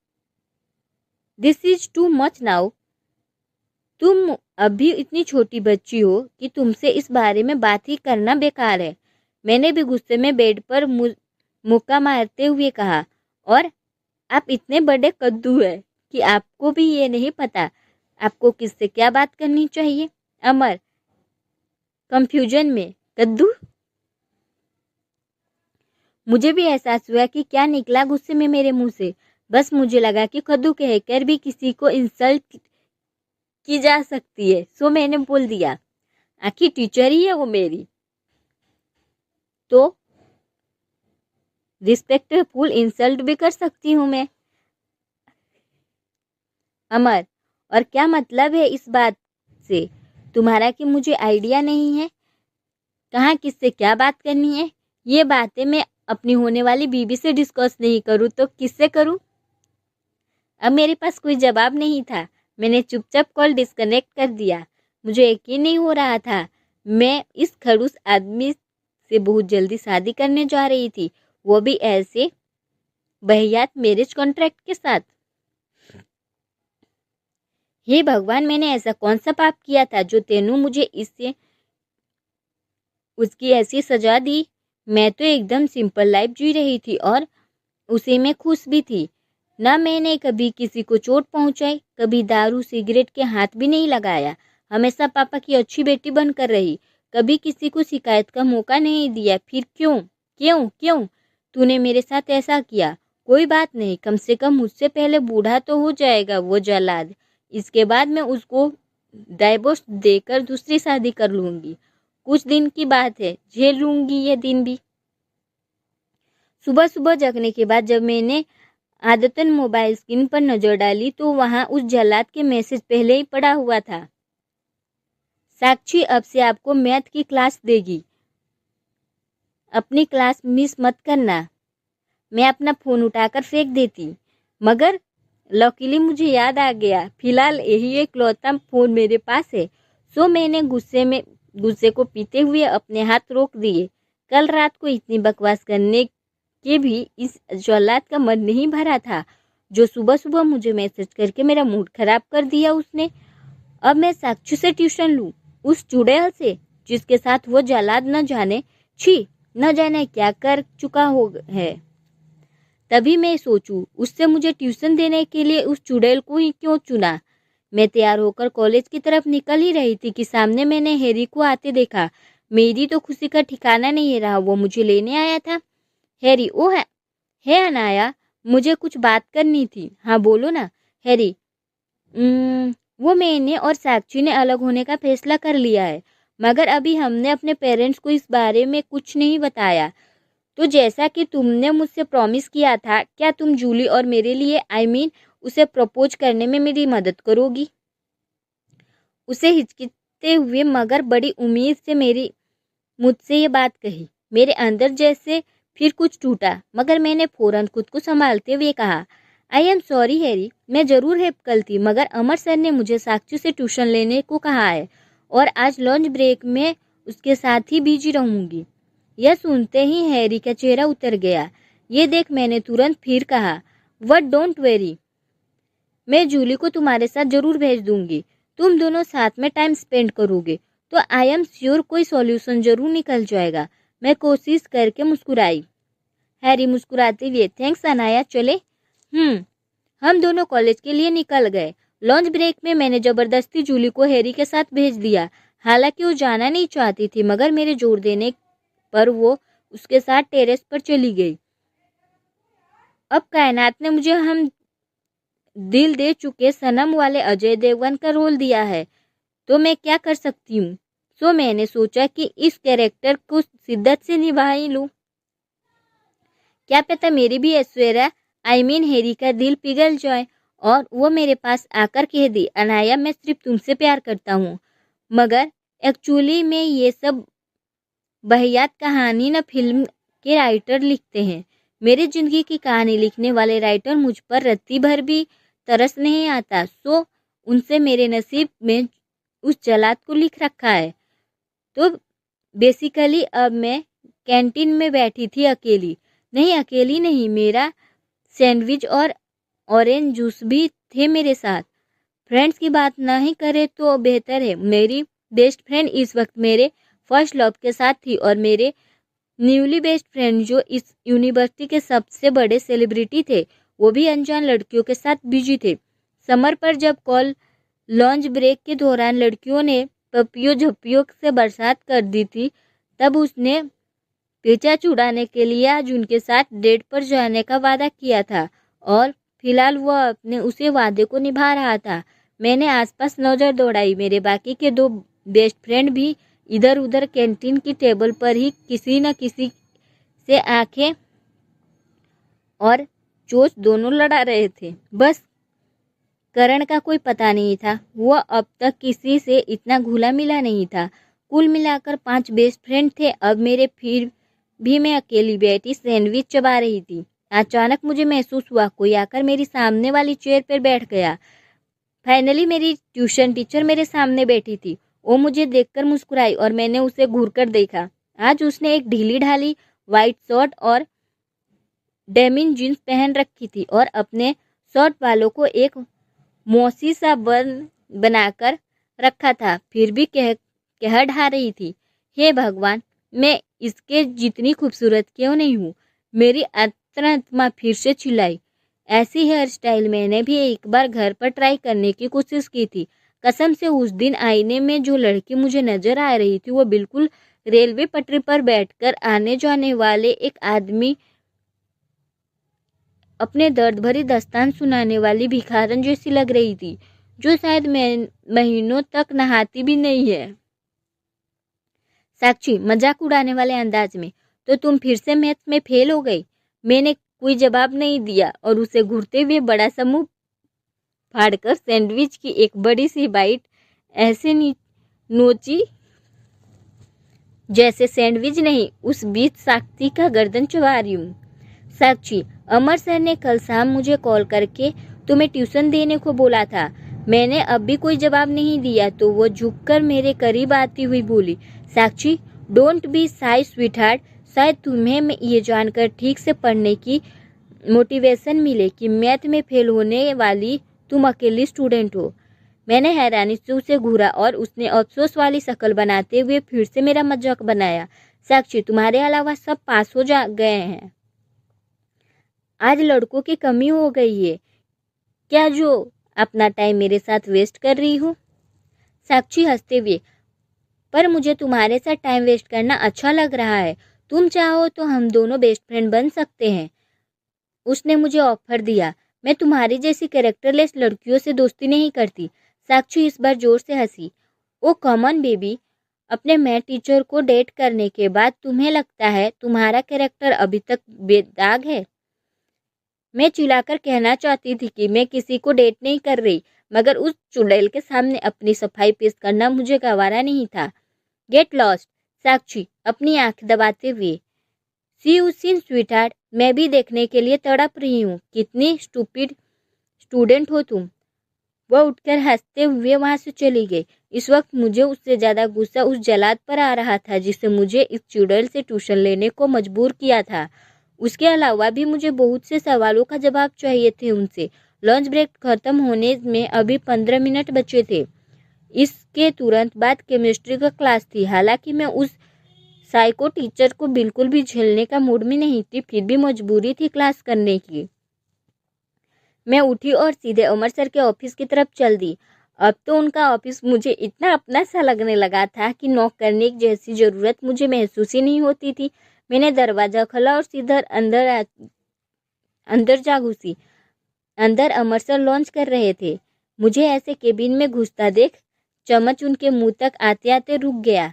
this is too much now. तुम अभी इतनी छोटी बच्ची हो कि तुमसे इस बारे में बात ही करना बेकार है। मैंने भी गुस्से में बेड पर मुक्का मारते हुए कहा, और आप इतने बड़े कद्दू हैं कि आपको भी ये नहीं पता आपको किससे क्या बात करनी चाहिए। अमर, कंफ्यूजन में, कद्दू? मुझे भी एहसास हुआ कि क्या निकला गुस्से में मेरे मुंह से। बस मुझे लगा कि कद्दू कहकर भी किसी को इंसल्ट की जा सकती है, सो मैंने बोल दिया, आखिर टीचर ही है वो मेरी, तो रिस्पेक्टफुल इंसल्ट भी कर सकती हूँ मैं। अमर, और क्या मतलब है इस बात से तुम्हारा कि मुझे आइडिया नहीं है कहाँ किससे क्या बात करनी है? ये बातें मैं अपनी होने वाली बीवी से डिस्कस नहीं करूँ तो किससे करूँ? अब मेरे पास कोई जवाब नहीं था। मैंने चुपचाप कॉल डिस्कनेक्ट कर दिया। मुझे यकीन नहीं हो रहा था मैं इस खड़ूस आदमी से बहुत जल्दी शादी करने जा रही थी, वो भी ऐसे बहियात मैरिज कॉन्ट्रैक्ट के साथ। हे भगवान, मैंने ऐसा कौन सा पाप किया था जो तेनू मुझे इससे उसकी ऐसी सजा दी? मैं तो एकदम सिंपल लाइफ जी रही थी और उसी में खुश भी थी। ना मैंने कभी किसी को चोट पहुंचाई, कभी दारू सिगरेट के हाथ भी नहीं लगाया। हमेशा पापा की अच्छी बेटी बनकर रही, कभी किसी को शिकायत का मौका नहीं दिया। फिर क्यों क्यों क्यों तूने मेरे साथ ऐसा किया? कोई बात नहीं, कम से कम मुझसे पहले बूढ़ा तो हो जाएगा वो जल्लाद। इसके बाद मैं उसको डाइवोर्स देकर दूसरी शादी कर लूँगी। कुछ दिन की बात है, झेल लूँगी ये दिन भी। सुबह सुबह जगने के बाद जब मैंने आदतन मोबाइल स्क्रीन पर नजर डाली तो वहां उस जल्लाद के मैसेज पहले ही पड़ा हुआ था, साक्षी अब से आपको मैथ की क्लास देगी, अपनी क्लास मिस मत करना। मैं अपना फ़ोन उठाकर फेंक देती, मगर लकीली मुझे याद आ गया फिलहाल यही एक लौता फ़ोन मेरे पास है। सो मैंने गुस्से को पीते हुए अपने हाथ रोक दिए। कल रात को इतनी बकवास करने के भी इस जल्लाद का मन नहीं भरा था जो सुबह सुबह मुझे मैसेज करके मेरा मूड खराब कर दिया उसने। अब मैं साक्षी से ट्यूशन लूँ, उस चुड़ैल से जिसके साथ वो जल्लाद न जाने क्या कर चुका हो है। तभी मैं सोचूं उससे मुझे ट्यूशन देने के लिए उस चुड़ैल को ही क्यों चुना। मैं तैयार होकर कॉलेज की तरफ निकल ही रही थी कि सामने मैंने हैरी को आते देखा। मेरी तो खुशी का ठिकाना नहीं रहा, वो मुझे लेने आया था। हैरी, ओ है अनाया, मुझे कुछ बात करनी थी। हाँ बोलो ना हैरी। वो मैंने और साक्षी ने अलग होने का फैसला कर लिया है, मगर अभी हमने अपने पेरेंट्स को इस बारे में कुछ नहीं बताया। तो जैसा कि तुमने मुझसे प्रॉमिस किया था, क्या तुम जूली और मेरे लिए उसे प्रपोज करने में मेरी मदद करोगी? उसे हिचकिते हुए मगर बड़ी उम्मीद से मुझसे ये बात कही। मेरे अंदर जैसे फिर कुछ टूटा, मगर मैंने फौरन खुद को संभालते हुए कहा, आई एम सॉरी हैरी, मैं ज़रूर हेल्प करती, मगर अमर सर ने मुझे साक्षी से ट्यूशन लेने को कहा है और आज लंच ब्रेक में उसके साथ ही बिजी रहूंगी। यह सुनते ही हैरी का चेहरा उतर गया। ये देख मैंने तुरंत फिर कहा, वट डोंट वेरी, मैं जूली को तुम्हारे साथ जरूर भेज दूंगी। तुम दोनों साथ में टाइम स्पेंड करोगे तो आई एम श्योर कोई सॉल्यूशन जरूर निकल जाएगा। मैं कोशिश करके मुस्कुराई। हैरी मुस्कुराते हुए, थैंक्स अनाया, चले? हम दोनों कॉलेज के लिए निकल गए। लंच ब्रेक में मैंने जबरदस्ती जूली को हैरी के साथ भेज दिया। हालांकि वो जाना नहीं चाहती थी, मगर मेरे जोर देने पर वो उसके साथ टेरेस पर चली गई। अब कायनात ने मुझे हम दिल दे चुके सनम वाले अजय देवगन का रोल दिया है, तो मैं क्या कर सकती हूँ। सो मैंने सोचा कि इस कैरेक्टर को शिद्दत से निभा ही लूँ। क्या पता मेरी भी ऐश्वर्या हैरी का दिल पिघल जाए और वो मेरे पास आकर कह दी, अनाया मैं सिर्फ तुमसे प्यार करता हूँ। मगर एक्चुअली में ये सब बहियात कहानी न फिल्म के राइटर लिखते हैं। मेरी जिंदगी की कहानी लिखने वाले राइटर मुझ पर रत्ती भर भी तरस नहीं आता। सो उनसे मेरे नसीब में उस जल्लाद को लिख रखा है। तो बेसिकली अब मैं कैंटीन में बैठी थी अकेली नहीं, मेरा सैंडविच और ऑरेंज जूस भी थे मेरे साथ। फ्रेंड्स की बात नहीं करे तो बेहतर है। मेरी बेस्ट फ्रेंड इस वक्त मेरे फर्स्ट लव के साथ थी और मेरे न्यूली बेस्ट फ्रेंड जो इस यूनिवर्सिटी के सबसे बड़े सेलिब्रिटी थे, वो भी अनजान लड़कियों के साथ बिजी थे। समर पर जब लंच ब्रेक के दौरान लड़कियों ने पपियों झप्पियों से बरसात कर दी थी, तब उसने पीछा छुड़ाने के लिए आज उनके साथ डेट पर जाने का वादा किया था और फिलहाल वह अपने उसी वादे को निभा रहा था। मैंने आसपास नजर दौड़ाई। मेरे बाकी के दो बेस्ट फ्रेंड भी इधर उधर कैंटीन की टेबल पर ही किसी न किसी से आंखें और चोंच दोनों लड़ा रहे थे। बस करण का कोई पता नहीं था। वह अब तक किसी से इतना घुला मिला नहीं था। कुल मिलाकर 5 बेस्ट फ्रेंड थे। अब मेरे फिर भी मैं अकेली बैठी सैंडविच चबा रही थी। अचानक मुझे महसूस हुआ कोई आकर मेरी सामने वाली चेयर पर बैठ गया। फाइनली मेरी ट्यूशन टीचर मेरे सामने बैठी थी। वो मुझे देखकर मुस्कुराई और मैंने उसे घूरकर देखा। आज उसने एक ढीली ढाली वाइट शर्ट और डेनिम जीन्स पहन रखी थी और अपने शर्ट वालों को एक मौसी सा बनाकर रखा था। फिर भी कह ढा रही थी, हे भगवान, मैं इसके जितनी खूबसूरत क्यों नहीं हूँ। मेरी आत्मा फिर से चिल्लाई। ऐसी हेयर स्टाइल मैंने भी एक बार घर पर ट्राई करने की कोशिश की थी। कसम से उस दिन आईने में जो लड़की मुझे नजर आ रही थी वो बिल्कुल रेलवे पटरी पर बैठकर आने जाने वाले एक आदमी अपने दर्द भरी दास्तान सुनाने वाली भिखारन जैसी लग रही थी, जो शायद महीनों तक नहाती भी नहीं है। साक्षी, मजाक उड़ाने वाले अंदाज में, तो तुम फिर से मैथ में फेल हो गई। मैंने कोई जवाब नहीं दिया और उसे घूरते हुए बड़ा सा मुंह फाड़कर सैंडविच की एक बड़ी सी बाइट ऐसे नोची जैसे सैंडविच नहीं, उस बीच साक्षी का गर्दन चबा रही हूँ। साक्षी, अमर सर ने कल शाम मुझे कॉल करके तुम्हें ट्यूशन देने को बोला था। मैंने अब भी कोई जवाब नहीं दिया तो वो झुककर मेरे करीब आती हुई बोली, साक्षी, डोंट बी शाय स्वीटहार्ट। शायद तुम्हें ये जानकर ठीक से पढ़ने की मोटिवेशन मिले कि मैथ में फेल होने वाली तुम अकेली स्टूडेंट हो। मैंने हैरानी से उसे घूरा और उसने अफसोस वाली शक्ल बनाते हुए फिर से मेरा मजाक बनाया। साक्षी, तुम्हारे अलावा सब पास हो जा गए हैं। आज लड़कों की कमी हो गई है क्या जो अपना टाइम मेरे साथ वेस्ट कर रही हो? साक्षी हंसते हुए, पर मुझे तुम्हारे साथ टाइम वेस्ट करना अच्छा लग रहा है। तुम चाहो तो हम दोनों बेस्ट फ्रेंड बन सकते हैं। उसने मुझे ऑफर दिया। मैं तुम्हारी जैसी कैरेक्टरलेस लड़कियों से दोस्ती नहीं करती। साक्षी इस बार जोर से हंसी। ओ कॉमन बेबी, अपने मैथ टीचर को डेट करने के बाद तुम्हें लगता है तुम्हारा कैरेक्टर अभी तक बेदाग है? मैं चिल्लाकर कहना चाहती थी कि मैं किसी को डेट नहीं कर रही, मगर उस चुड़ैल के सामने अपनी सफाई पेश करना मुझे गवारा नहीं था। Get lost. साक्षी अपनी आंख दबाते हुए, सी यू सीन स्वीटहार्ट, मैं भी देखने के लिए तड़प रही हूँ कितनी स्टूपिड स्टूडेंट हो तुम। वह उठकर हंसते हुए वहां से चली गई। इस वक्त मुझे उससे ज्यादा गुस्सा उस जलाद पर आ रहा था जिसे मुझे इस चुड़ैल से ट्यूशन लेने को मजबूर किया था। उसके अलावा भी मुझे बहुत से सवालों का जवाब चाहिए थे उनसे। लंच ब्रेक खत्म होने में अभी 15 मिनट बचे थे। इसके तुरंत बाद केमिस्ट्री का क्लास थी। हालांकि मैं उस साइको टीचर को बिल्कुल भी झेलने का मूड में नहीं थी, फिर भी मजबूरी थी क्लास करने की। मैं उठी और सीधे अमर सर के ऑफिस की तरफ चल दी। अब तो उनका ऑफिस मुझे इतना अपना सा लगने लगा था कि नॉक करने की जैसी जरूरत मुझे महसूस ही नहीं होती थी। मैंने दरवाजा खोला और सीधा अंदर जा घुसी। अंदर अमर सर लॉन्च कर रहे थे। मुझे ऐसे केबिन में घुसता देख चम्मच उनके मुंह तक आते आते रुक गया।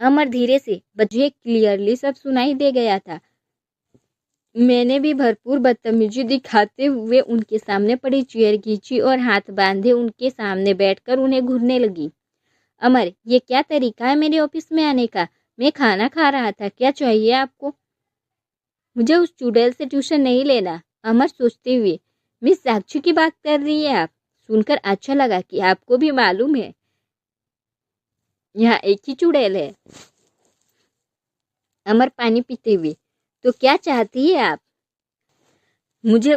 अमर धीरे से, मुझे क्लियरली सब सुनाई दे गया था। मैंने भी भरपूर बदतमीजी दिखाते हुए उनके सामने पड़ी चेयर खींची और हाथ बांधे उनके सामने बैठकर उन्हें घूरने लगी। अमर, ये क्या तरीका है मेरे ऑफिस में आने का? मैं खाना खा रहा था, क्या चाहिए आपको? मुझे उस चुड़ैल से ट्यूशन नहीं लेना। अमर सोचते हुए, मिस साक्षी की बात कर रही है आप? सुनकर अच्छा लगा कि आपको भी मालूम है यहाँ एक ही चुड़ैल है। अमर पानी पीते हुए, तो क्या चाहती है आप? मुझे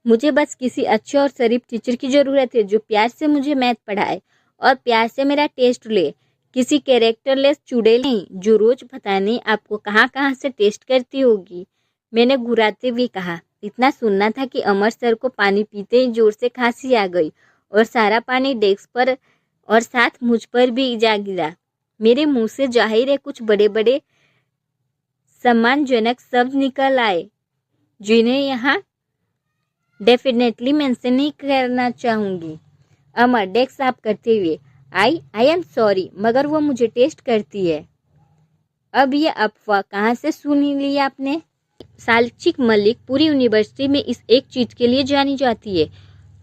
मुझे बस किसी अच्छे और शरीफ टीचर की ज़रूरत है जो प्यार से मुझे मैथ पढ़ाए और प्यार से मेरा टेस्ट ले। किसी कैरेक्टरलेस चुड़ैल नहीं जो रोज पता नहीं आपको कहाँ कहाँ से टेस्ट करती होगी। मैंने घुराते हुए कहा। इतना सुनना था कि अमर सर को पानी पीते ही जोर से खांसी आ गई और सारा पानी डेस्क पर और साथ मुझ पर भी जा गिरा। मेरे मुंह से जाहिर है कुछ बड़े बड़े सम्मानजनक शब्द निकल आए जिन्हें यहाँ डेफिनेटली मेंशन नहीं करना चाहूँगी। अमर डेस्क साफ करते हुए, आई एम सॉरी, मगर वो मुझे टेस्ट करती है। अब ये अफवाह कहाँ से सुनी ली आपने? साल्चिक मलिक पूरी यूनिवर्सिटी में इस एक चीज़ के लिए जानी जाती है,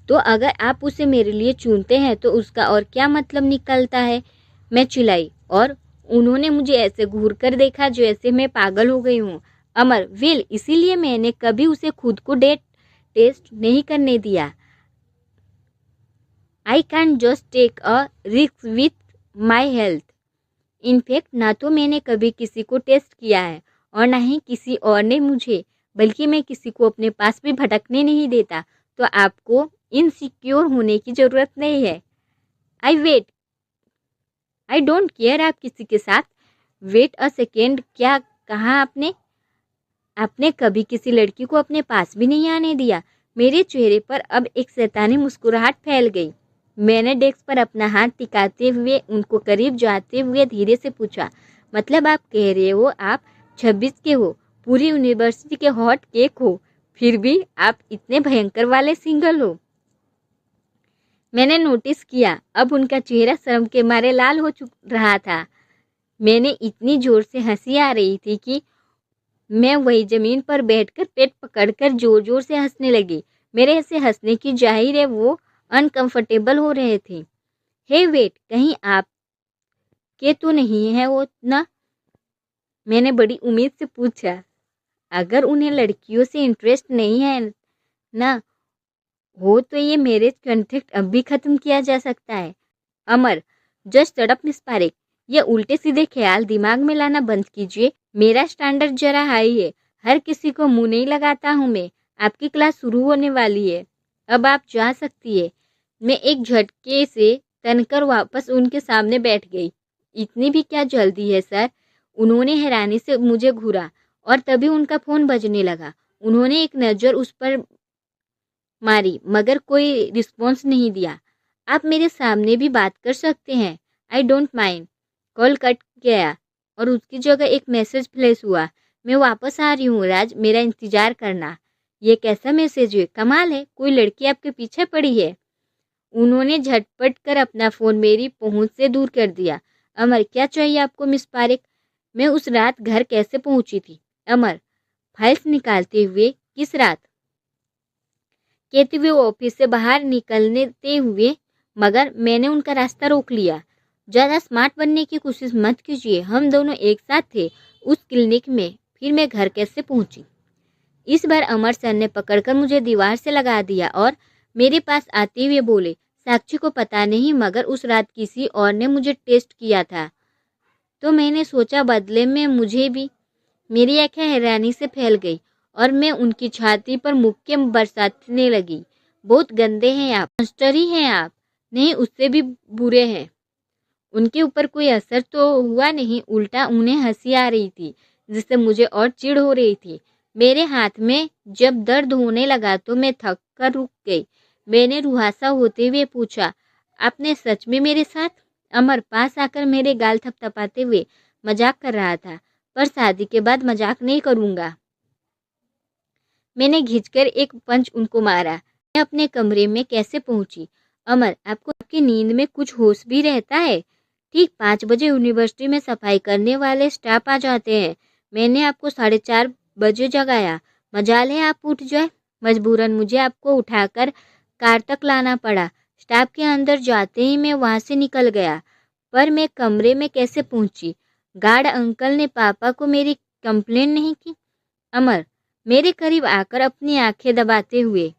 तो अगर आप उसे मेरे लिए चुनते हैं तो उसका और क्या मतलब निकलता है? मैं चिल्लाई और उन्होंने मुझे ऐसे घूर कर देखा जैसे मैं पागल हो गई हूँ। अमर, वेल, इसीलिए मैंने कभी उसे खुद को टेस्ट नहीं करने दिया। I can just take a risk with my health. In fact ना तो मैंने कभी किसी को टेस्ट किया है और ना ही किसी और ने मुझे, बल्कि मैं किसी को अपने पास भी भटकने नहीं देता, तो आपको इनसिक्योर होने की ज़रूरत नहीं है। आई डोंट केयर आप किसी के साथ। वेट अ सेकेंड, क्या कहा आपने? आपने कभी किसी लड़की को अपने पास भी नहीं आने दिया? मेरे चेहरे पर अब एक शैतानी मुस्कुराहट फैल गई। मैंने डेस्क पर अपना हाथ टिकाते हुए उनको करीब जाते हुए धीरे से पूछा, मतलब आप कह रहे हो आप 26 के हो, पूरी यूनिवर्सिटी के हॉट केक हो, फिर भी आप इतने भयंकर वाले सिंगल हो? मैंने नोटिस किया अब उनका चेहरा शर्म के मारे लाल हो चुक रहा था। मैंने इतनी जोर से हंसी आ रही थी कि मैं वही जमीन पर बैठकर पेट पकड़कर जोर जोर से हंसने लगी। मेरे ऐसे हंसने की जाहिर है वो अनकंफर्टेबल हो रहे थे। हे वेट, कहीं आप के तो नहीं है वो ना? मैंने बड़ी उम्मीद से पूछा। अगर उन्हें लड़कियों से इंटरेस्ट नहीं है ना हो तो ये मैरिज कॉन्ट्रैक्ट अब भी खत्म किया जा सकता है। Amar, just shut up miss Parekh, ये उल्टे सीधे ख्याल दिमाग में लाना बंद कीजिए। मेरा स्टैंडर्ड जरा हाई है, हर किसी को मुंह नहीं लगाता हूँ मैं। आपकी क्लास शुरू होने वाली है, अब आप जा सकती है। मैं एक झटके से तनकर वापस उनके सामने बैठ गई। इतनी भी क्या जल्दी है सर? उन्होंने हैरानी से मुझे घूरा और तभी उनका फ़ोन बजने लगा। उन्होंने एक नज़र उस पर मारी मगर कोई रिस्पॉन्स नहीं दिया। आप मेरे सामने भी बात कर सकते हैं, I don't mind. Call cut गया और उसकी जगह एक मैसेज फ्लैश हुआ। मैं वापस आ रही हूँ राज, मेरा इंतज़ार करना। ये कैसा मैसेज है? कमाल है, कोई लड़की आपके पीछे पड़ी है। उन्होंने झटपट कर अपना फ़ोन मेरी पहुंच से दूर कर दिया। अमर, क्या चाहिए आपको मिस पारेख? मैं उस रात घर कैसे पहुंची थी? अमर, फाइल्स निकालते हुए। किस रात? कहते हुए ऑफिस से बाहर निकलते हुए, मगर मैंने उनका रास्ता रोक लिया। ज़्यादा स्मार्ट बनने की कोशिश मत कीजिए, हम दोनों एक साथ थे उस क्लिनिक में। फिर मैं घर कैसे पहुंची? इस बार अमर सर ने पकड़कर मुझे दीवार से लगा दिया और मेरे पास आते हुए बोले, साक्षी को पता नहीं मगर उस रात किसी और ने मुझे टेस्ट किया था। तो मैंने सोचा बदले में मुझे भी। मेरी आंखें हैरानी से फैल गई और मैं उनकी छाती पर मुक्के बरसाने लगी। बहुत गंदे हैं आप, मॉन्स्टर ही हैं आप। नहीं, उससे भी बुरे हैं। उनके ऊपर कोई असर तो हुआ नहीं, उल्टा उन्हें हंसी आ रही थी जिससे मुझे और चिढ़ हो रही थी। मेरे हाथ में जब दर्द होने लगा तो मैं थक कर रुक गई। मैंने रुहासा होते हुए पूछा, आपने सच में मेरे साथ? अमर पास आकर मेरे गाल थपथपाते हुए मजाक कर रहा था, पर शादी के बाद मजाक नहीं करूँगा। मैंने घिंचकर एक पंच उनको मारा। मैं अपने कमरे में कैसे पहुंची? अमर, आपको आपकी नींद में कुछ होश भी रहता है? ठीक 5 बजे यूनिवर्सिटी में सफाई करने वाले स्टाफ आ जाते हैं। मैंने आपको 4:30 बजे जगाया। मजाल है आप उठ जाए। मजबूरन मुझे आपको उठाकर कार तक लाना पड़ा। स्टाफ के अंदर जाते ही मैं वहां से निकल गया। पर मैं कमरे में कैसे पहुंची? गार्ड अंकल ने पापा को मेरी कंप्लेन नहीं की? अमर, मेरे करीब आकर अपनी आंखें दबाते हुए,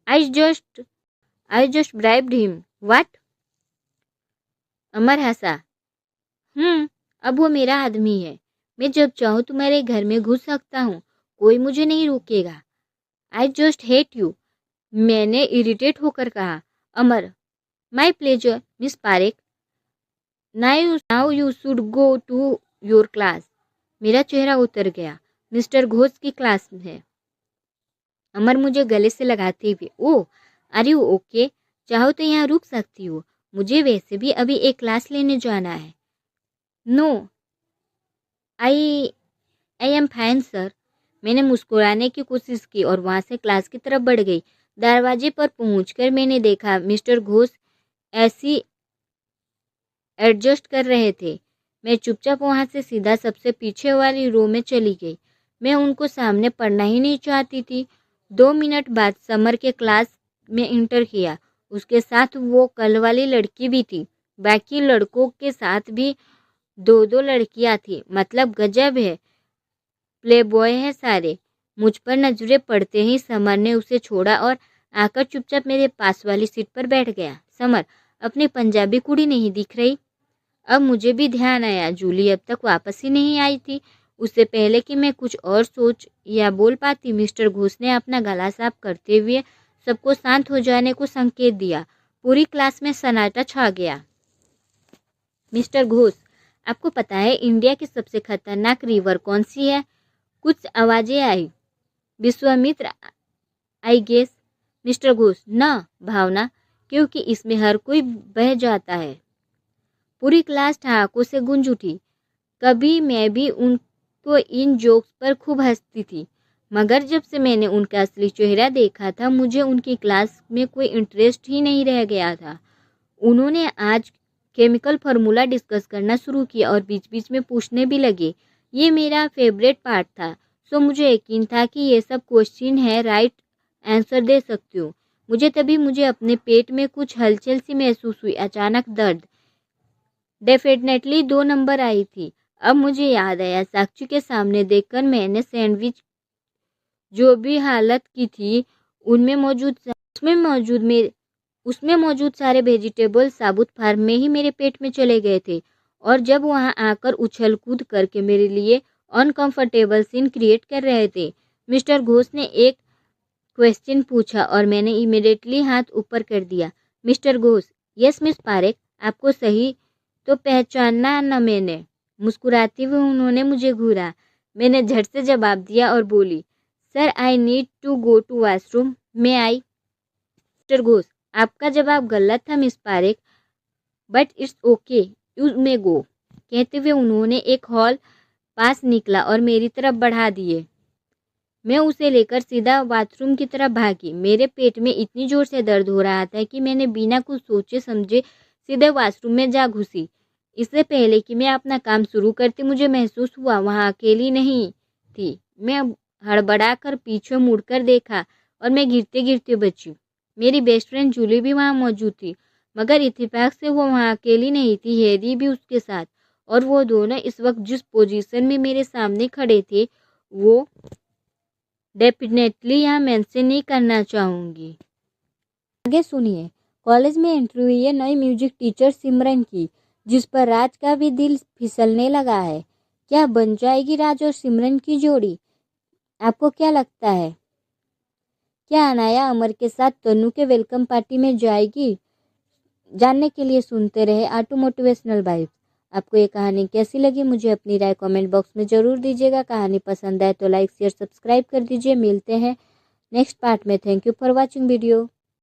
I just bribed him, what? Amar हंसा। अब वो मेरा आदमी है। मैं जब चाहूँ तुम्हारे घर में घुस सकता हूँ, कोई मुझे नहीं रोकेगा। आई जस्ट हेट यू, मैंने इरिटेट होकर कहा। Amar, my pleasure miss Parekh, now you should go to your class. मेरा चेहरा उतर गया। मिस्टर घोष की क्लास है। अमर मुझे गले से लगाते हुए, ओह आर यू ओके? चाहो तो यहाँ रुक सकती हो, मुझे वैसे भी अभी एक क्लास लेने जाना है। No, I am fine sir. मैंने मुस्कुराने की कोशिश की और वहाँ से क्लास की तरफ बढ़ गई। दरवाजे पर पहुंचकर मैंने देखा मिस्टर घोष ऐसी एडजस्ट कर रहे थे। मैं चुपचाप वहाँ से सीधा सबसे पीछे वाली रो में चली गई। मैं उनको सामने पढ़ना ही नहीं चाहती थी। 2 मिनट बाद समर के क्लास में इंटर किया। उसके साथ वो कल वाली लड़की भी थी। बाकी लड़कों के साथ भी 2-2 लड़कियां थी। मतलब गजब है, प्ले बॉय है सारे। मुझ पर नजरें पड़ते ही समर ने उसे छोड़ा और आकर चुपचाप मेरे पास वाली सीट पर बैठ गया। समर, अपनी पंजाबी कुड़ी नहीं दिख रही? अब मुझे भी ध्यान आया, जूली अब तक वापस ही नहीं आई थी। उससे पहले कि मैं कुछ और सोच या बोल पाती, मिस्टर घोष ने अपना गला साफ करते हुए सबको शांत हो जाने को संकेत दिया। पूरी क्लास में सन्नाटा छा गया। मिस्टर घोष, आपको पता है इंडिया की सबसे खतरनाक रिवर कौन सी है? कुछ आवाजें आई। Vishwamitra I guess. Mister Ghosh, ना भावना, क्योंकि इसमें हर कोई बह जाता है। पूरी क्लास ठहाकों से गूंज उठी। कभी मैं भी उनको इन जोक्स पर खूब हंसती थी, मगर जब से मैंने उनका असली चेहरा देखा था मुझे उनकी क्लास में कोई इंटरेस्ट ही नहीं रह गया था। उन्होंने आज केमिकल फार्मूला डिस्कस करना शुरू किया और बीच बीच में पूछने भी लगे। ये मेरा फेवरेट पार्ट था। सो मुझे यकीन था कि ये सब क्वेश्चन है, राइट आंसर दे सकती हूँ। मुझे अपने पेट में कुछ हलचल सी महसूस हुई। अचानक दर्द। डेफिनेटली 2 नंबर आई थी। अब मुझे याद आया, साक्षी के सामने देखकर मैंने सैंडविच जो भी हालत की थी उसमें मौजूद सारे वेजिटेबल साबुत फार्म में ही मेरे पेट में चले गए थे। और जब वहां आकर उछल कूद करके मेरे लिए अनकंफर्टेबल सीन क्रिएट कर रहे थे। मिस्टर घोष ने एक क्वेश्चन पूछा और मैंने इमीडिएटली हाथ ऊपर कर दिया। Mister Ghosh, yes miss Parekh, आपको सही तो पहचाना न मैंने। मुस्कुराते हुए उन्होंने मुझे घूरा। मैंने झट से जवाब दिया और बोली, sir I need to go to washroom, may I. Mister Ghosh, आपका जवाब गलत था miss Parekh, but it's okay, you may go. कहते हुए उन्होंने एक हॉल पास निकला और मेरी तरफ बढ़ा दिए। मैं उसे लेकर सीधा बाथरूम की तरफ भागी। मेरे पेट में इतनी जोर से दर्द हो रहा था कि मैंने बिना कुछ सोचे समझे सीधे वॉशरूम में जा घुसी। इससे पहले कि मैं अपना काम शुरू करती, मुझे महसूस हुआ वहाँ अकेली नहीं थी। मैं हड़बड़ाकर पीछे मुड़कर देखा और मैं गिरते गिरते बची। मेरी बेस्ट फ्रेंड जूली भी वहाँ मौजूद थी, मगर इत्तेफाक से वो वहाँ अकेली नहीं थी, हैरी भी उसके साथ। और वो दोनों इस वक्त जिस पोजीशन में मेरे सामने खड़े थे वो डेफिनेटली यहाँ मेंशन नहीं करना चाहूँगी। आगे सुनिए। कॉलेज में एंट्री हुई है नई म्यूजिक टीचर सिमरन की, जिस पर राज का भी दिल फिसलने लगा है। क्या बन जाएगी राज और सिमरन की जोड़ी? आपको क्या लगता है? क्या अनाया अमर के साथ तनु के वेलकम पार्टी में जाएगी? जानने के लिए सुनते रहे आटू मोटिवेशनल वाइब्स। आपको ये कहानी कैसी लगी मुझे अपनी राय कमेंट बॉक्स में ज़रूर दीजिएगा। कहानी पसंद आए तो लाइक शेयर सब्सक्राइब कर दीजिए। मिलते हैं नेक्स्ट पार्ट में। Thank you for watching video.